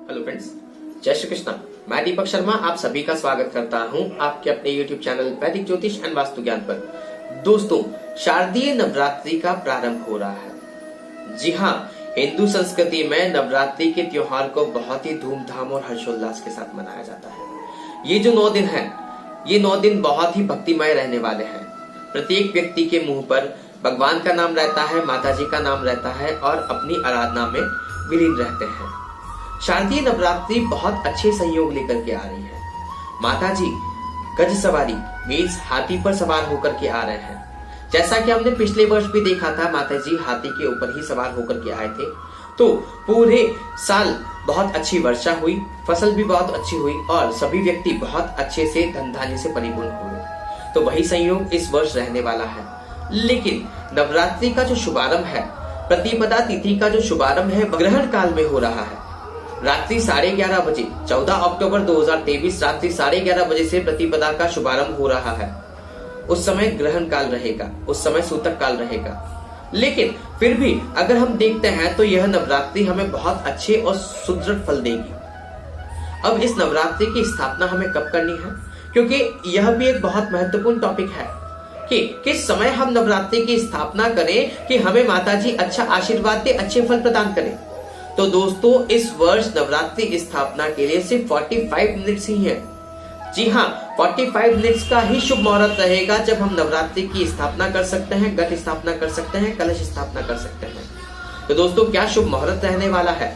Hello friends, जय श्री कृष्णा। मैं दीपक शर्मा आप सभी का स्वागत करता हूं आपके अपने YouTube चैनल वैदिक ज्योतिष एंड वास्तु ज्ञान पर। दोस्तों, शारदीय नवरात्रि का प्रारंभ हो रहा है। जी हाँ, हिंदू संस्कृति में नवरात्रि के त्योहार को बहुत ही धूमधाम और हर्षोल्लास के साथ मनाया जाता है। ये जो 9 दिन है, ये 9 दिन बहुत ही भक्तिमय रहने वाले हैं। प्रत्येक व्यक्ति के मुंह पर भगवान का नाम रहता है, माता जी का नाम रहता है और अपनी आराधना में विलीन रहते हैं। शारदीय नवरात्रि बहुत अच्छे संयोग लेकर के आ रही है। माता जी गज सवारी मीन्स हाथी पर सवार होकर के आ रहे हैं। जैसा कि हमने पिछले वर्ष भी देखा था, माता जी हाथी के ऊपर ही सवार होकर के आए थे। तो पूरे साल बहुत अच्छी वर्षा हुई, फसल भी बहुत अच्छी हुई और सभी व्यक्ति बहुत अच्छे से धन धान्य से परिपूर्ण हुए। तो वही संयोग इस वर्ष रहने वाला है। लेकिन नवरात्रि का जो शुभारंभ है, प्रतिपदा तिथि का जो शुभारंभ है, ग्रहण काल में हो रहा है। रात्रि 11:30 बजे 14 अक्टूबर 2023 रात्रि 11:30 बजे से प्रतिपदा का शुभारंभ हो रहा है। उस समय ग्रहण काल रहेगा, उस समय सूतक काल रहेगा। लेकिन फिर भी अगर हम देखते हैं तो यह नवरात्रि हमें बहुत अच्छे और सुदृढ़ फल देगी। अब इस नवरात्रि की स्थापना हमें कब करनी है, क्योंकि यह भी एक बहुत महत्वपूर्ण टॉपिक है कि किस समय हम नवरात्रि की स्थापना करें कि हमें माताजी अच्छा आशीर्वाद दे, अच्छे फल प्रदान करें। तो दोस्तों, इस वर्ष नवरात्रि स्थापना के लिए सिर्फ 45 मिनट्स ही है। जी हाँ, 45 मिनट्स का ही शुभ मुहूर्त रहेगा जब हम नवरात्रि की स्थापना कर सकते हैं, घट स्थापना कर सकते हैं, कलश स्थापना कर सकते हैं। तो दोस्तों, क्या शुभ मुहूर्त रहने वाला है,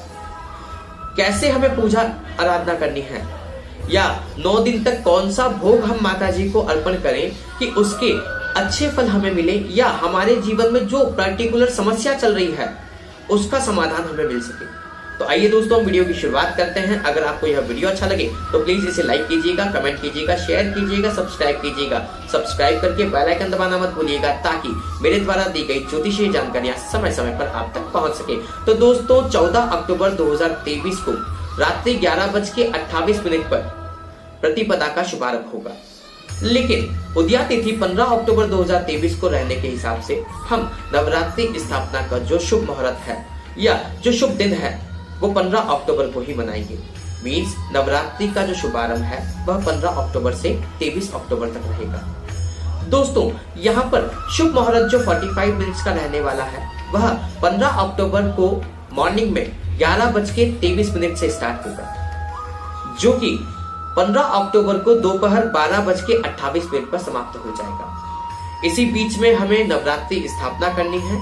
कैसे हमें पूजा आराधना करनी है, या 9 दिन तक कौन सा भोग हम माता जी को अर्पण करें कि उसके अच्छे फल हमें मिले, या हमारे जीवन में जो पर्टिकुलर समस्या चल रही है उसका समाधान हमें मिल सके। तो आइए दोस्तों, हम वीडियो की शुरुआत करते हैं। अगर आपको यह वीडियो अच्छा लगे तो प्लीज इसे लाइक कीजिएगा, कमेंट कीजिएगा, शेयर कीजिएगा, सब्सक्राइब कीजिएगा। सब्सक्राइब करके बेल आइकन दबाना मत भूलिएगा ताकि मेरे द्वारा दी गई ज्योतिषीय जानकारियां समय समय पर आप तक पहुंच सके। तो दोस्तों, 14 अक्टूबर 2023 को रात्रि 11:28 पर प्रतिपदा का शुभारंभ होगा। लेकिन उदया तिथि 15 अक्टूबर 2023 को रहने के हिसाब से हम नवरात्रि स्थापना का जो शुभ मुहूर्त है या जो शुभ दिन है वो 15 अक्टूबर को ही मनाएंगे। मीन्स नवरात्रि का जो शुभारंभ है वह 15 अक्टूबर से 23 अक्टूबर तक रहेगा। दोस्तों, यहाँ पर शुभ मुहूर्त जो 45 मिनट्स का रहने वाला है वह 15 अक्टूबर को मॉर्निंग में 11:23 से स्टार्ट होगा, जो कि 15 अक्टूबर को दोपहर 12:28 पर समाप्त हो जाएगा। इसी बीच में हमें नवरात्रि स्थापना करनी है,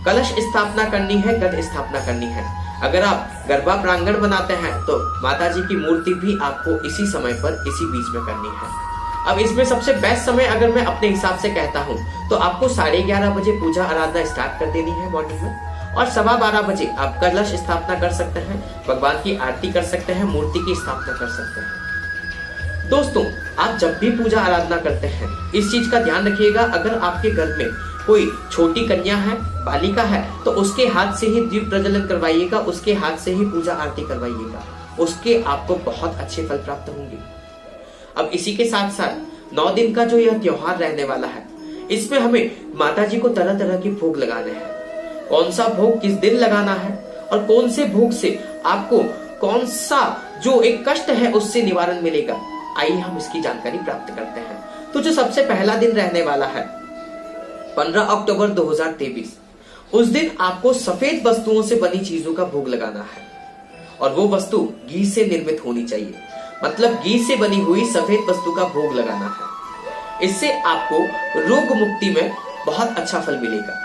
कलश स्थापना करनी है, घट स्थापना करनी है। अगर आप गरबा प्रांगण बनाते हैं तो माता जी की मूर्ति भी आपको इसी समय पर, इसी बीच में करनी है। अब इसमें सबसे बेस्ट समय अगर मैं अपने हिसाब से कहता हूँ तो आपको 11:30 बजे पूजा आराधना स्टार्ट कर देनी है मॉर्निंग में, और 12:15 बजे आप कलश स्थापना कर सकते हैं, भगवान की आरती कर सकते हैं, मूर्ति की स्थापना कर सकते हैं। दोस्तों, आप जब भी पूजा आराधना करते हैं इस चीज का ध्यान रखिएगा, अगर आपके घर में कोई छोटी कन्या है, बालिका है, तो उसके हाथ से ही दीप प्रज्वलन करवाइएगा, उसके हाथ से ही पूजा आरती करवाइएगा, उसके आपको बहुत अच्छे फल प्राप्त होंगे। अब इसी के साथ साथ 9 दिन का जो यह त्योहार रहने वाला है, इसमें हमें माता जी को तरह तरह के भोग लगाने हैं। कौन सा भोग किस दिन लगाना है और कौन से भोग से आपको कौन सा जो एक कष्ट है उससे निवारण मिलेगा, आइए हम इसकी जानकारी प्राप्त करते हैं। तो जो सबसे पहला दिन रहने वाला है 15 अक्टूबर 2023, उस दिन आपको सफेद वस्तुओं से बनी चीजों का भोग लगाना है, और वो वस्तु घी से निर्मित होनी चाहिए। मतलब घी से बनी हुई सफेद वस्तु का भोग लगाना है। इससे आपको रोग मुक्ति में बहुत अच्छा फल मिलेगा।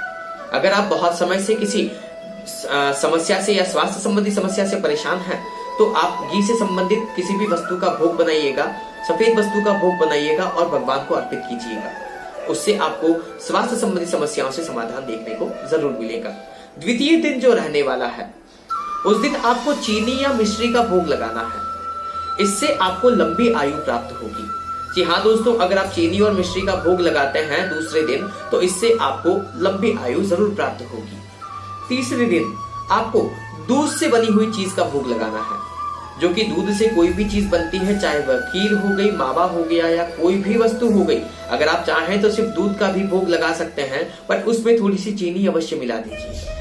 अगर आप बहुत समय से किसी समस्या से या स्वास्थ्य संबंधी समस्या से परेशान हैं तो आप घी से संबंधित किसी भी वस्तु का भोग बनाइएगा, सफेद वस्तु का भोग बनाइएगा और भगवान को अर्पित कीजिएगा। उससे आपको स्वास्थ्य संबंधी समस्याओं से समाधान देखने को जरूर मिलेगा। द्वितीय दिन जो रहने वाला है, उस दिन आपको चीनी या मिश्री का भोग लगाना है। इससे आपको लंबी आयु प्राप्त होगी। जी हाँ दोस्तों, अगर आप चीनी और मिश्री का भोग लगाते हैं दूसरे दिन तो इससे आपको लंबी आयु जरूर प्राप्त होगी। तीसरे दिन आपको दूध से बनी हुई चीज का भोग लगाना है, जो कि दूध से कोई भी चीज बनती है, चाहे वह खीर हो गई, मावा हो गया या कोई भी वस्तु हो गई। अगर आप चाहें तो सिर्फ दूध का भी भोग लगा सकते हैं, पर उसमें थोड़ी सी चीनी अवश्य मिला दीजिए।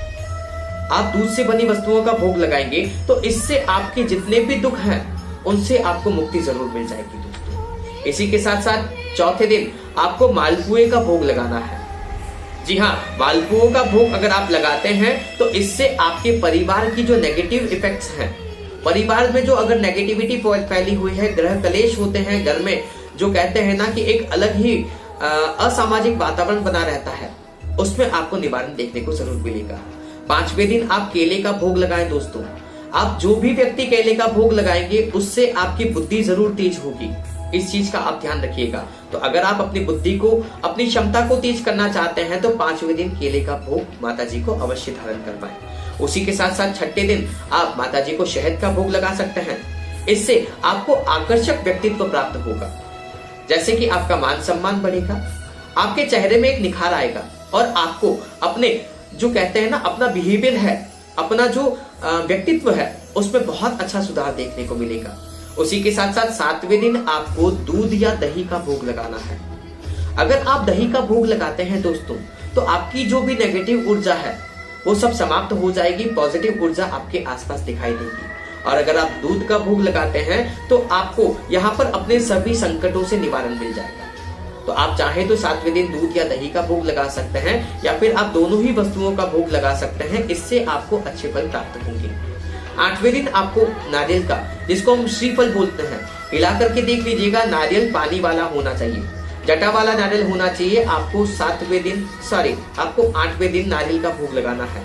आप दूध से बनी वस्तुओं का भोग लगाएंगे तो इससे आपके जितने भी दुख हैं उनसे आपको मुक्ति जरूर मिल जाएगी दोस्तों। इसी के साथ साथ चौथे दिन आपको मालपुए का भोग लगाना है। जी हाँ, मालपुओं का भोग अगर आप लगाते हैं तो इससे आपके परिवार की जो नेगेटिव इफेक्ट्स हैं, परिवार में जो अगर नेगेटिविटी फैली हुई है, ग्रह कलेश होते हैं घर में, जो कहते हैं ना कि एक अलग ही असामाजिक वातावरण बना रहता है, उसमें आपको निवारण देखने को जरूर मिलेगा। 5वें दिन आप केले का भोग लगाएं दोस्तों। आप जो भी व्यक्ति केले का भोग लगाएंगे उससे आपकी बुद्धि जरूर तेज होगी, इस चीज का आप ध्यान रखिएगा। तो अगर आप अपनी बुद्धि को, अपनी क्षमता को तेज करना चाहते हैं तो 5वें दिन केले का भोग माता जी को अवश्य धारण कर पाए। उसी के साथ साथ 6ठे दिन आप माता जी को शहद का भोग लगा सकते हैं। इससे आपको आकर्षक व्यक्तित्व प्राप्त होगा, जैसे कि आपका मान सम्मान बढ़ेगा, आपके चेहरे में एक निखार आएगा और आपको अपने जो कहते हैं ना अपना बिहेवियर है, अपना जो व्यक्तित्व है उसमें बहुत अच्छा सुधार देखने को मिलेगा। उसी के साथ साथ 7वें दिन आपको दूध या दही का भोग लगाना है। अगर आप दही का भोग लगाते हैं दोस्तों तो आपकी जो भी नेगेटिव ऊर्जा है वो सब समाप्त हो जाएगी, पॉजिटिव ऊर्जा आपके आसपास दिखाई देगी। और अगर आप दूध का भोग लगाते हैं तो आपको यहाँ पर अपने सभी संकटों से निवारण मिल जाएगा। तो आप चाहे तो 7वें दिन दूध या दही का भोग लगा सकते हैं या फिर आप दोनों ही वस्तुओं का भोग लगा सकते हैं, इससे आपको अच्छे फल प्राप्त होंगे। 8वें दिन आपको नारियल का, जिसको हम श्रीफल बोलते हैं, हिला करके देख लीजिएगा, नारियल पानी वाला होना चाहिए, जटा वाला नारियल होना चाहिए। आपको 8वें दिन नारियल का भोग लगाना है।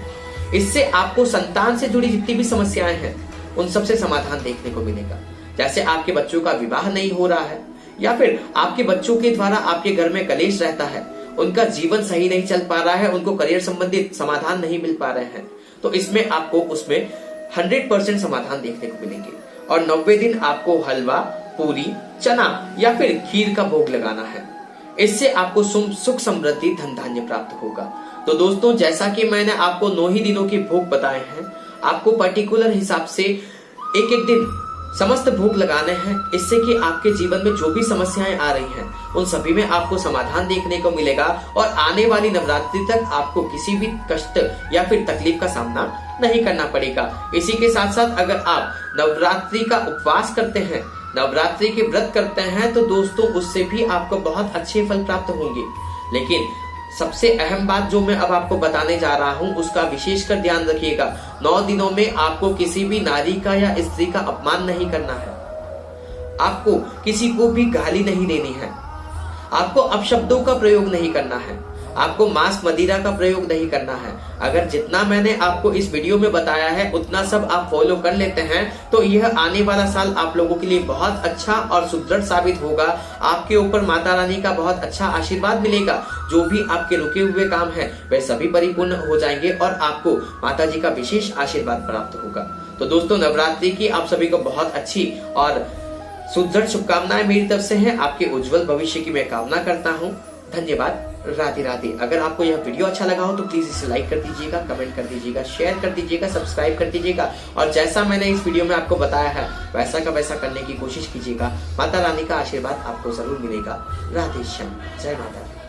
इससे आपको संतान से जुड़ी जितनी भी समस्याएं हैं उन सबसे समाधान देखने को मिलेगा। जैसे आपके बच्चों का विवाह नहीं हो रहा है या फिर आपके बच्चों के द्वारा आपके घर में कलेश रहता है, उनका जीवन सही नहीं चल पा रहा है, उनको करियर संबंधित समाधान नहीं मिल पा रहे हैं, तो इसमें आपको उसमें 100% समाधान देखने को मिलेंगे। और 90वें दिन आपको हलवा, पूरी, चना या फिर खीर का भोग लगाना है। इससे आपको सुख समृद्धि धन धान्य प्राप्त होगा। तो दोस्तों, जैसा कि मैंने आपको 9 ही दिनों के भोग बताए हैं, आपको पर्टिकुलर हिसाब से एक एक दिन समस्त भोग लगाने हैं। इससे कि आपके जीवन में जो भी समस्याएं आ रही हैं उन सभी में आपको समाधान देखने को मिलेगा और आने वाली नवरात्रि तक आपको किसी भी कष्ट या फिर तकलीफ का सामना नहीं करना पड़ेगा। इसी के साथ साथ अगर आप नवरात्रि का उपवास करते हैं, नवरात्रि के व्रत करते हैं, तो दोस्तों उससे भी आपको बहुत अच्छे फल प्राप्त होंगे। लेकिन सबसे अहम बात जो मैं अब आपको बताने जा रहा हूं उसका विशेषकर ध्यान रखिएगा। 9 दिनों में आपको किसी भी नारी का या स्त्री का अपमान नहीं करना है, आपको किसी को भी गाली नहीं देनी है, आपको अपशब्दों का प्रयोग नहीं करना है, आपको मांस मदिरा का प्रयोग नहीं करना है। अगर जितना मैंने आपको इस वीडियो में बताया है उतना सब आप फॉलो कर लेते हैं तो यह आने वाला साल आप लोगों के लिए बहुत अच्छा और सुदृढ़ साबित होगा। आपके ऊपर माता रानी का बहुत अच्छा आशीर्वाद मिलेगा। जो भी आपके रुके हुए काम है वे सभी परिपूर्ण हो जाएंगे और आपको माता जी का विशेष आशीर्वाद प्राप्त होगा। तो दोस्तों, नवरात्रि की आप सभी को बहुत अच्छी और सुदृढ़ शुभकामनाएं मेरी तरफ से हैं। आपके उज्जवल भविष्य की मैं कामना करता हूँ। धन्यवाद। राधे राधे। अगर आपको यह वीडियो अच्छा लगा हो तो प्लीज इसे लाइक कर दीजिएगा, कमेंट कर दीजिएगा, शेयर कर दीजिएगा, सब्सक्राइब कर दीजिएगा और जैसा मैंने इस वीडियो में आपको बताया है वैसा का वैसा करने की कोशिश कीजिएगा। माता रानी का आशीर्वाद आपको जरूर मिलेगा। राधे श्याम। जय माता दी।